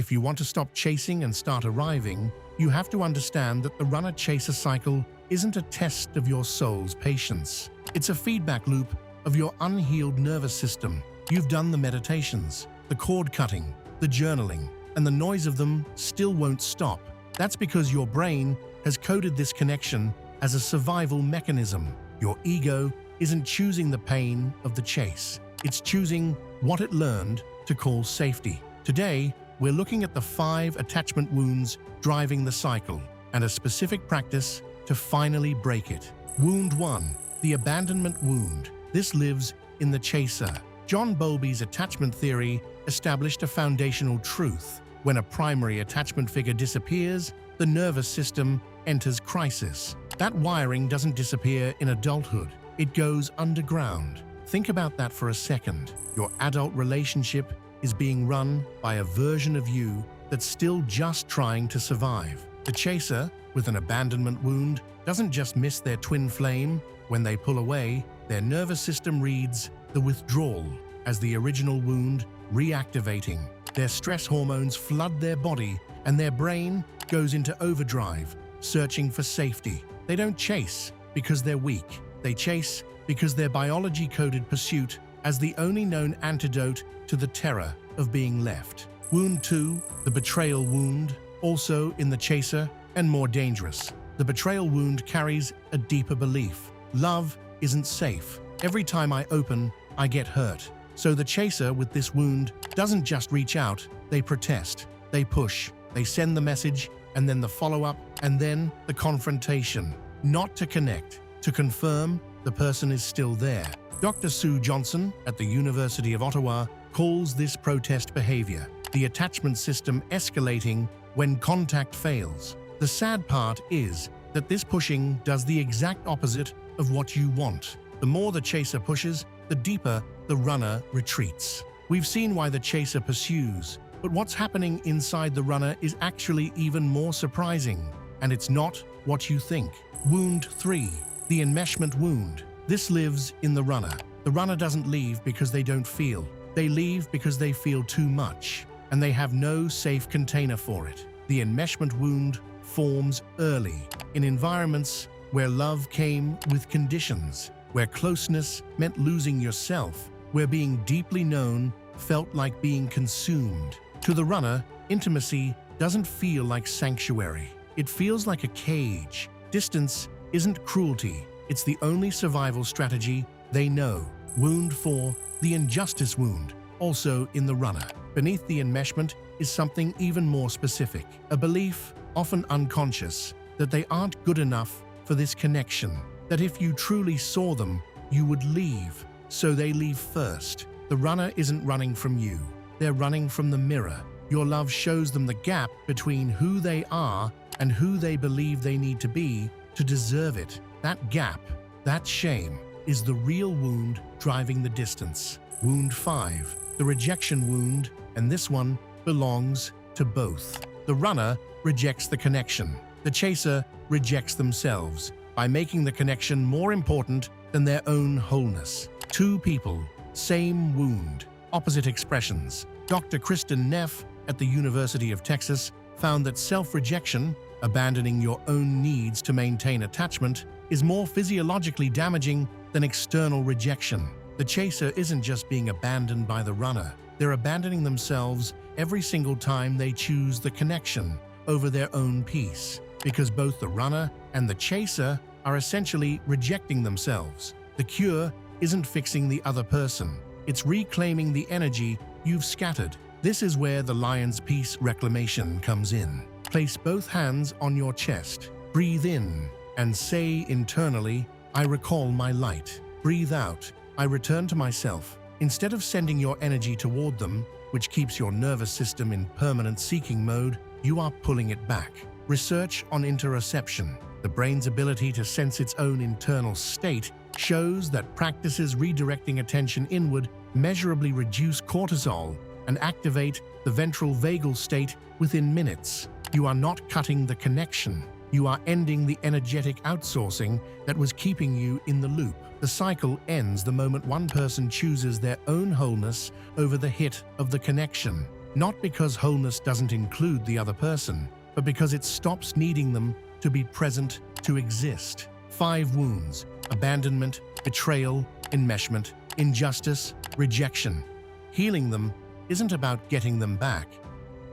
If you want to stop chasing and start arriving, you have to understand that the runner-chaser cycle isn't a test of your soul's patience. It's a feedback loop of your unhealed nervous system. You've done the meditations, the cord cutting, the journaling, and the noise of them still won't stop. That's because your brain has coded this connection as a survival mechanism. Your ego isn't choosing the pain of the chase. It's choosing what it learned to call safety. Today, we're looking at the 5 attachment wounds driving the cycle and a specific practice to finally break it. Wound 1, the abandonment wound. This lives in the chaser. John Bowlby's attachment theory established a foundational truth. When a primary attachment figure disappears, the nervous system enters crisis. That wiring doesn't disappear in adulthood. It goes underground. Think about that for a second. Your adult relationship is being run by a version of you that's still just trying to survive. The chaser, with an abandonment wound, doesn't just miss their twin flame. When they pull away, their nervous system reads the withdrawal as the original wound reactivating. Their stress hormones flood their body, and their brain goes into overdrive, searching for safety. They don't chase because they're weak. They chase because their biology coded pursuit as the only known antidote to the terror of being left. Wound 2, the betrayal wound, also in the chaser and more dangerous. The betrayal wound carries a deeper belief. Love isn't safe. Every time I open, I get hurt. So the chaser with this wound doesn't just reach out, they protest, they push, they send the message, and then the follow-up, and then the confrontation. Not to connect, to confirm the person is still there. Dr. Sue Johnson at the University of Ottawa calls this protest behavior the attachment system escalating when contact fails. The sad part is that this pushing does the exact opposite of what you want. The more the chaser pushes, the deeper the runner retreats. We've seen why the chaser pursues, but what's happening inside the runner is actually even more surprising, and it's not what you think. Wound 3, the enmeshment wound. This lives in the runner. The runner doesn't leave because they don't feel. They leave because they feel too much, and they have no safe container for it. The enmeshment wound forms early, in environments where love came with conditions, where closeness meant losing yourself, where being deeply known felt like being consumed. To the runner, intimacy doesn't feel like sanctuary. It feels like a cage. Distance isn't cruelty. It's the only survival strategy they know. Wound 4, the injustice wound, also in the runner. Beneath the enmeshment is something even more specific, a belief, often unconscious, that they aren't good enough for this connection, that if you truly saw them, you would leave, so they leave first. The runner isn't running from you, they're running from the mirror. Your love shows them the gap between who they are and who they believe they need to be to deserve it. That gap, that shame, is the real wound driving the distance. Wound 5, the rejection wound, and this one belongs to both. The runner rejects the connection. The chaser rejects themselves by making the connection more important than their own wholeness. Two people, same wound, opposite expressions. Dr. Kristen Neff at the University of Texas found that self-rejection, abandoning your own needs to maintain attachment, is more physiologically damaging than external rejection. The chaser isn't just being abandoned by the runner. They're abandoning themselves every single time they choose the connection over their own peace, because both the runner and the chaser are essentially rejecting themselves. The cure isn't fixing the other person. It's reclaiming the energy you've scattered. This is where the lion's peace reclamation comes in. Place both hands on your chest. Breathe in and say internally, I recall my light. Breathe out, I return to myself. Instead of sending your energy toward them, which keeps your nervous system in permanent seeking mode, you are pulling it back. Research on interoception, the brain's ability to sense its own internal state, shows that practices redirecting attention inward measurably reduce cortisol and activate the ventral vagal state within minutes. You are not cutting the connection. You are ending the energetic outsourcing that was keeping you in the loop. The cycle ends the moment one person chooses their own wholeness over the hit of the connection. Not because wholeness doesn't include the other person, but because it stops needing them to be present, to exist. 5 wounds: abandonment, betrayal, enmeshment, injustice, rejection. Healing them isn't about getting them back.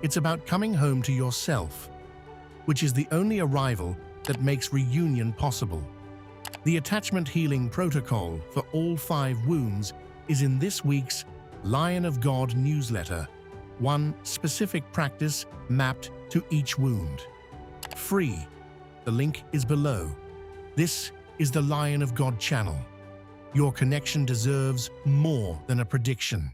It's about coming home to yourself, which is the only arrival that makes reunion possible. The attachment healing protocol for all 5 wounds is in this week's Lion of God newsletter. One specific practice mapped to each wound. Free. The link is below. This is the Lion of God channel. Your connection deserves more than a prediction.